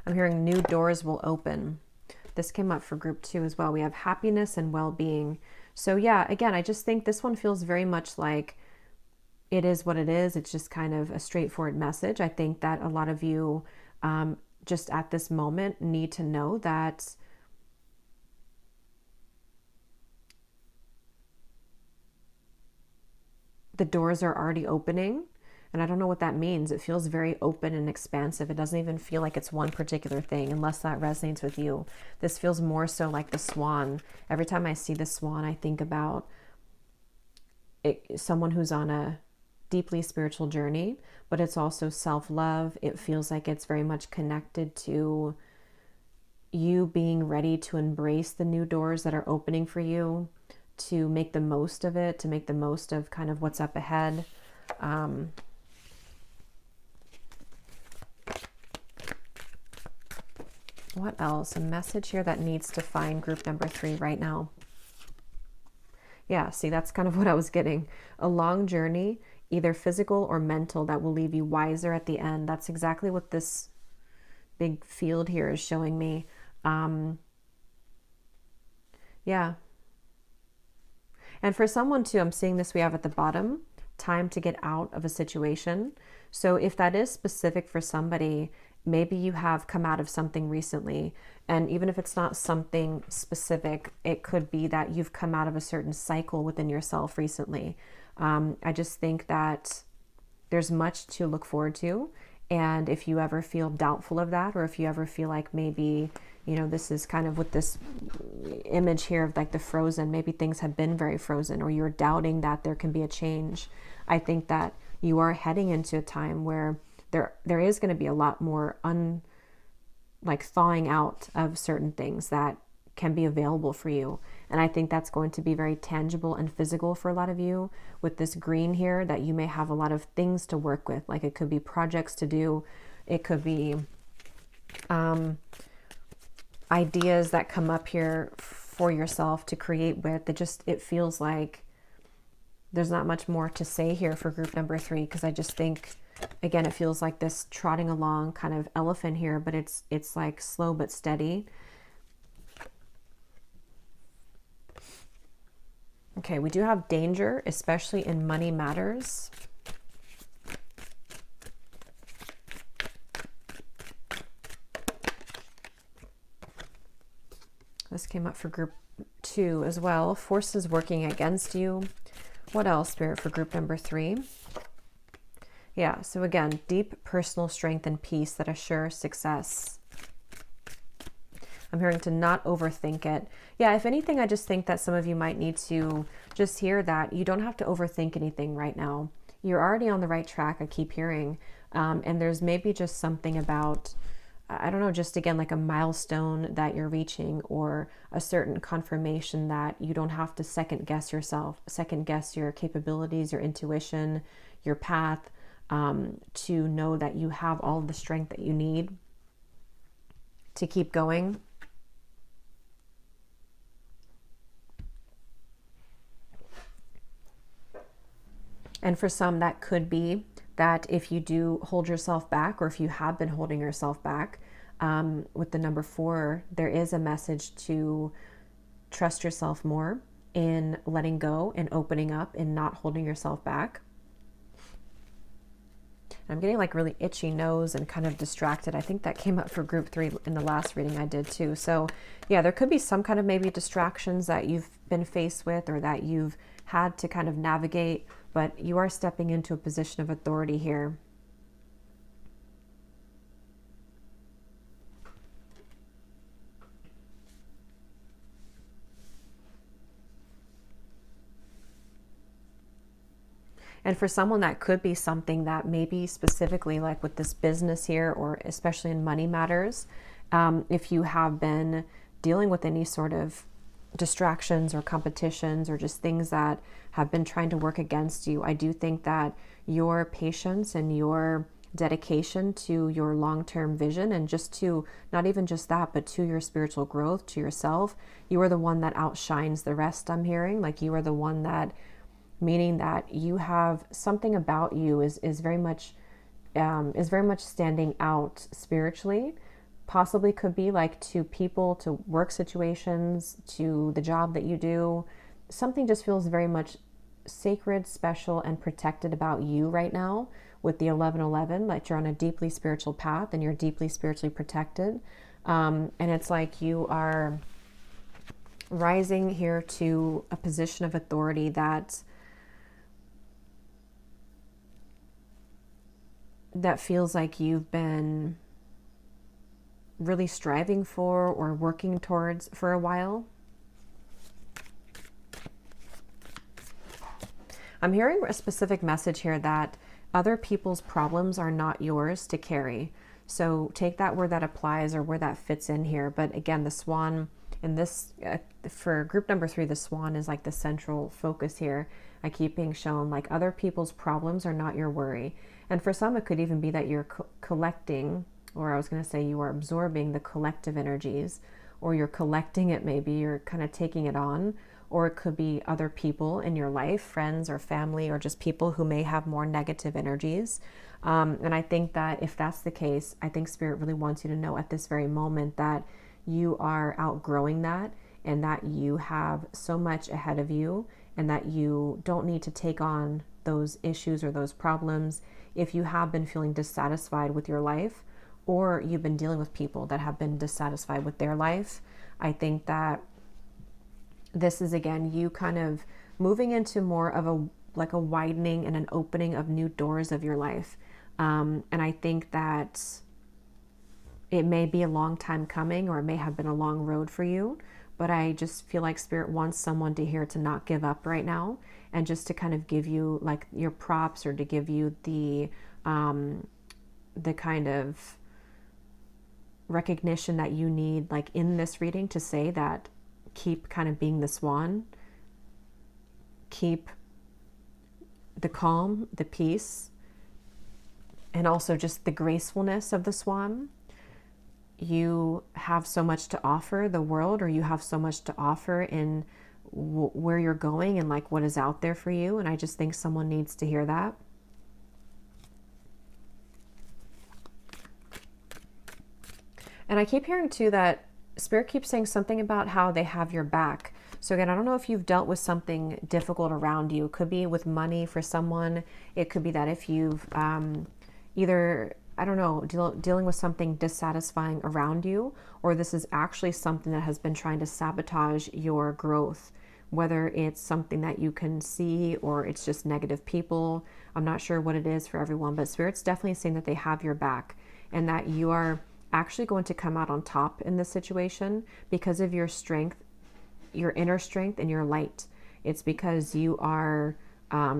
I'm hearing new doors will open. This came up for group 2 as well. We have happiness and well-being. So yeah, again, I just think this one feels very much like it is what it is. It's just kind of a straightforward message. I think that a lot of you just at this moment need to know that the doors are already opening. And I don't know what that means. It feels very open and expansive. It doesn't even feel like it's one particular thing, unless that resonates with you. This feels more so like the swan. Every time I see the swan, I think about someone who's on a deeply spiritual journey, but it's also self-love. It feels like it's very much connected to you being ready to embrace the new doors that are opening for you, to make the most of it, to make the most of kind of what's up ahead. What else? A message here that needs to find group number 3 right now. Yeah, see, that's kind of what I was getting. A long journey, either physical or mental, that will leave you wiser at the end. That's exactly what this big field here is showing me. Yeah. And for someone too, I'm seeing this, we have at the bottom, time to get out of a situation. So if that is specific for somebody, maybe you have come out of something recently, and even if it's not something specific, it could be that you've come out of a certain cycle within yourself recently. I just think that there's much to look forward to. And if you ever feel doubtful of that, or if you ever feel like maybe, you know, this is kind of with this image here of like the frozen, maybe things have been very frozen, or you're doubting that there can be a change. I think that you are heading into a time where there is going to be a lot more thawing out of certain things that can be available for you. And I think that's going to be very tangible and physical for a lot of you with this green here, that you may have a lot of things to work with. Like it could be projects to do. It could be ideas that come up here for yourself to create with. It feels like there's not much more to say here for group number 3, because I just think, again, it feels like this trotting along kind of elephant here, but it's like slow but steady. Okay, we do have danger, especially in money matters. This came up for group 2 as well. Forces working against you. What else, Spirit, for group number 3? Yeah, so again, deep personal strength and peace that assure success. I'm hearing to not overthink it. Yeah, if anything, I just think that some of you might need to just hear that you don't have to overthink anything right now. You're already on the right track, I keep hearing. And there's maybe just something about, I don't know, just again, like a milestone that you're reaching, or a certain confirmation that you don't have to second guess yourself, second guess your capabilities, your intuition, your path, to know that you have all the strength that you need to keep going. And for some, that could be that if you do hold yourself back, or if you have been holding yourself back, with the number 4, there is a message to trust yourself more in letting go and opening up and not holding yourself back. I'm getting like really itchy nose and kind of distracted. I think that came up for group 3 in the last reading I did too. So yeah, there could be some kind of maybe distractions that you've been faced with, or that you've had to kind of navigate, but you are stepping into a position of authority here. And for someone, that could be something that maybe specifically like with this business here, or especially in money matters, if you have been dealing with any sort of distractions or competitions, or just things that have been trying to work against you, I do think that your patience and your dedication to your long-term vision, and just to, not even just that, but to your spiritual growth, to yourself, you are the one that outshines the rest. I'm hearing like you are the one that, meaning that you have something about you is very much standing out spiritually. Possibly could be like to people, to work situations, to the job that you do. Something just feels very much sacred, special, and protected about you right now with the 1111, like you're on a deeply spiritual path and you're deeply spiritually protected. And it's like you are rising here to a position of authority that feels like you've been really striving for or working towards for a while. I'm hearing a specific message here that other people's problems are not yours to carry. So take that where that applies or where that fits in here. But again, the swan in this, for group number 3, the swan is like the central focus here. I keep being shown like other people's problems are not your worry. And for some, it could even be that you're collecting, or I was going to say you are absorbing the collective energies, or you're collecting it, maybe you're kind of taking it on, or it could be other people in your life, friends or family, or just people who may have more negative energies. And I think that if that's the case, I think Spirit really wants you to know at this very moment that you are outgrowing that, and that you have so much ahead of you, and that you don't need to take on those issues or those problems if you have been feeling dissatisfied with your life, or you've been dealing with people that have been dissatisfied with their life. I think that this is, again, you kind of moving into more of a like a widening and an opening of new doors of your life. And I think that it may be a long time coming, or it may have been a long road for you, but I just feel like Spirit wants someone to hear to not give up right now, and just to kind of give you like your props, or to give you the kind of recognition that you need, like in this reading, to say that keep kind of being the swan, keep the calm, the peace, and also just the gracefulness of the swan. You have so much to offer the world, or you have so much to offer in where you're going and like what is out there for you. And I just think someone needs to hear that. And I keep hearing too that Spirit keeps saying something about how they have your back. So again, I don't know if you've dealt with something difficult around you. It could be with money for someone. It could be that if you've either, I don't know, dealing with something dissatisfying around you, or this is actually something that has been trying to sabotage your growth, whether it's something that you can see or it's just negative people. I'm not sure what it is for everyone, but Spirit's definitely saying that they have your back, and that you are actually going to come out on top in this situation because of your strength, your inner strength, and your light. It's because you are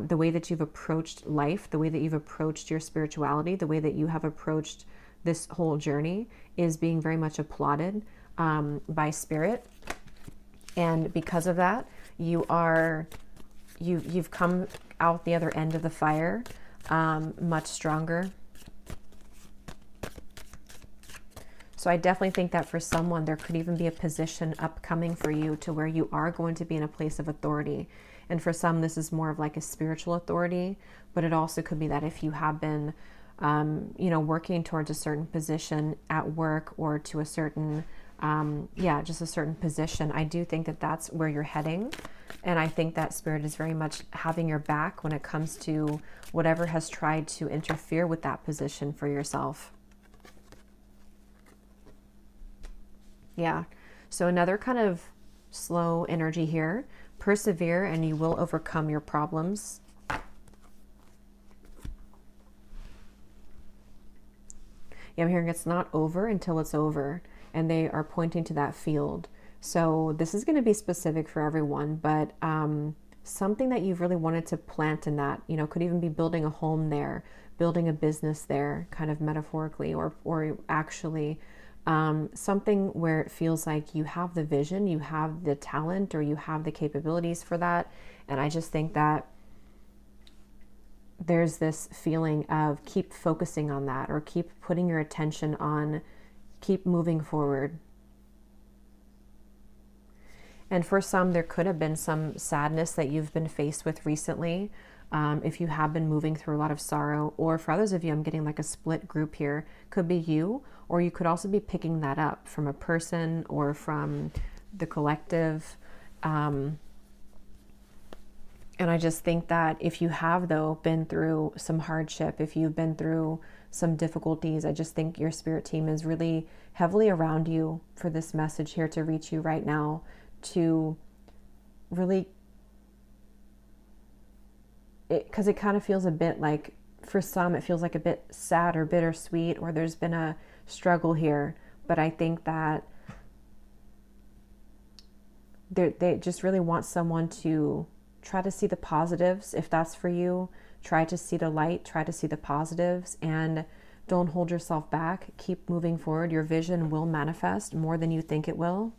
the way that you've approached life, the way that you've approached your spirituality, the way that you have approached this whole journey is being very much applauded by Spirit. And because of that, you've come out the other end of the fire much stronger. So I definitely think that for someone, there could even be a position upcoming for you to where you are going to be in a place of authority. And for some, this is more of like a spiritual authority, but it also could be that if you have been, working towards a certain position at work, or to a certain, just a certain position, I do think that that's where you're heading. And I think that Spirit is very much having your back when it comes to whatever has tried to interfere with that position for yourself. Yeah. So another kind of slow energy here. Persevere and you will overcome your problems. Yeah, I'm hearing it's not over until it's over. And they are pointing to that field. So this is going to be specific for everyone, but something that you've really wanted to plant in that, could even be building a home there, building a business there, kind of metaphorically, or actually something where it feels like you have the vision, you have the talent, or you have the capabilities for that. And I just think that there's this feeling of keep focusing on that, or keep putting your attention on, keep moving forward. And for some, there could have been some sadness that you've been faced with recently. If you have been moving through a lot of sorrow, or for others of you, I'm getting like a split group here. Could be you, or you could also be picking that up from a person or from the collective. And I just think that if you have, though, been through some hardship, if you've been through some difficulties, I just think your Spirit team is really heavily around you for this message here to reach you right now, to really, because it kind of feels a bit like, for some, it feels like a bit sad or bittersweet, or there's been a struggle here. But I think that they just really want someone to try to see the positives. If that's for you, try to see the light, try to see the positives, and don't hold yourself back. Keep moving forward. Your vision will manifest more than you think it will.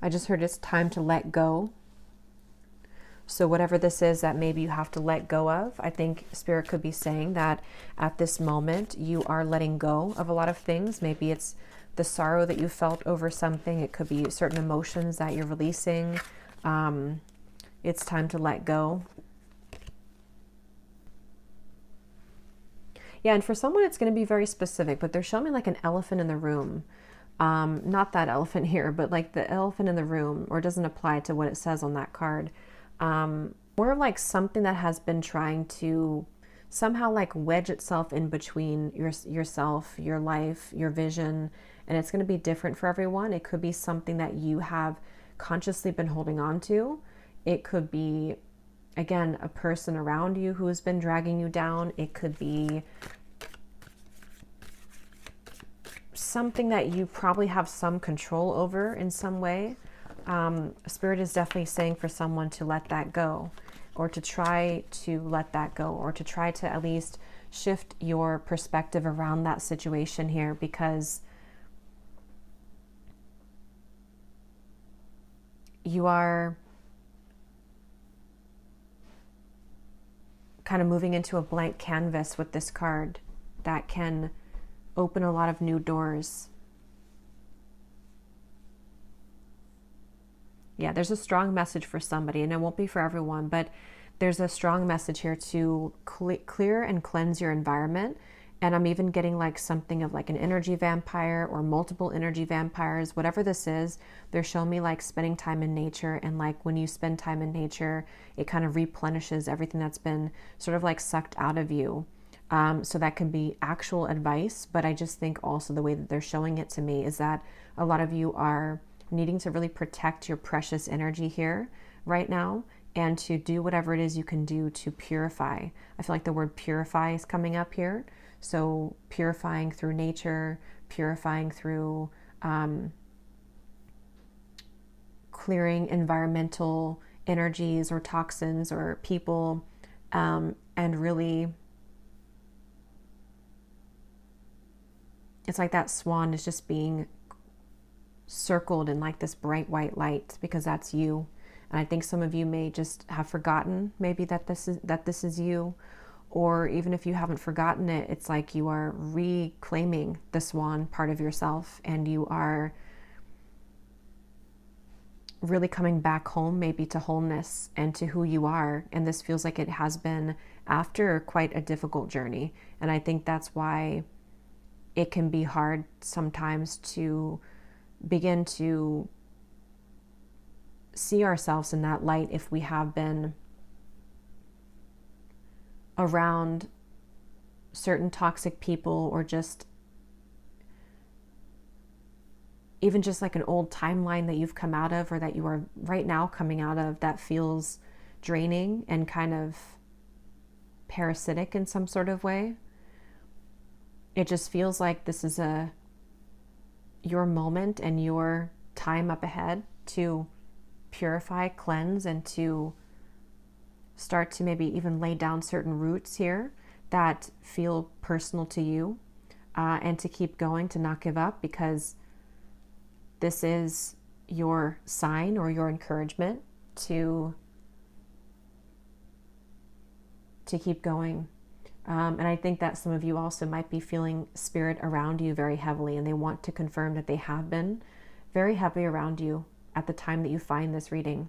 I just heard it's time to let go. So whatever this is that maybe you have to let go of, I think Spirit could be saying that at this moment you are letting go of a lot of things. Maybe it's the sorrow that you felt over something. It could be certain emotions that you're releasing. It's time to let go. Yeah, and for someone it's going to be very specific, but they're showing me like an elephant in the room. Not that elephant here, but like the elephant in the room, or it doesn't apply to what it says on that card. More of like something that has been trying to somehow like wedge itself in between yourself, your life, your vision, and it's going to be different for everyone. It could be something that you have consciously been holding on to. It could be, again, a person around you who has been dragging you down. It could be something that you probably have some control over in some way. Spirit is definitely saying for someone to let that go, or to try to let that go, or to try to at least shift your perspective around that situation here, because you are kind of moving into a blank canvas with this card that can open a lot of new doors. Yeah, there's a strong message for somebody, and it won't be for everyone, but there's a strong message here to clear and cleanse your environment. And I'm even getting like something of like an energy vampire or multiple energy vampires, whatever this is. They're showing me like spending time in nature, and like when you spend time in nature, it kind of replenishes everything that's been sort of like sucked out of you. So that can be actual advice, but I just think also the way that they're showing it to me is that a lot of you are needing to really protect your precious energy here right now, and to do whatever it is you can do to purify. I feel like the word purify is coming up here. So purifying through nature, purifying through clearing environmental energies or toxins or people, and really, it's like that swan is just being circled in like this bright white light, because that's you. And I think some of you may just have forgotten maybe that this is you, or even if you haven't forgotten it, it's like you are reclaiming the swan part of yourself, and you are really coming back home, maybe to wholeness and to who you are. And this feels like it has been after quite a difficult journey. And I think that's why it can be hard sometimes to begin to see ourselves in that light if we have been around certain toxic people, or just even just like an old timeline that you've come out of, or that you are right now coming out of, that feels draining and kind of parasitic in some sort of way. It just feels like this is your moment and your time up ahead to purify, cleanse, and to start to maybe even lay down certain roots here that feel personal to you, and to keep going, to not give up, because this is your sign or your encouragement to keep going. And I think that some of you also might be feeling spirit around you very heavily, and they want to confirm that they have been very heavy around you at the time that you find this reading,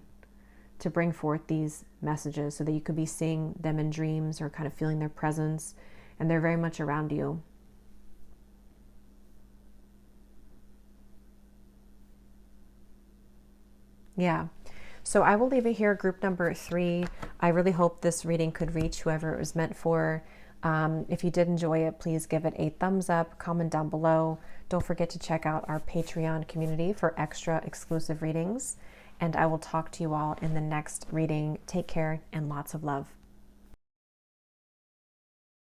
to bring forth these messages so that you could be seeing them in dreams or kind of feeling their presence, and they're very much around you. Yeah. So I will leave it here, group number 3. I really hope this reading could reach whoever it was meant for. If you did enjoy it, please give it a thumbs up, comment down below. Don't forget to check out our Patreon community for extra exclusive readings. And I will talk to you all in the next reading. Take care and lots of love.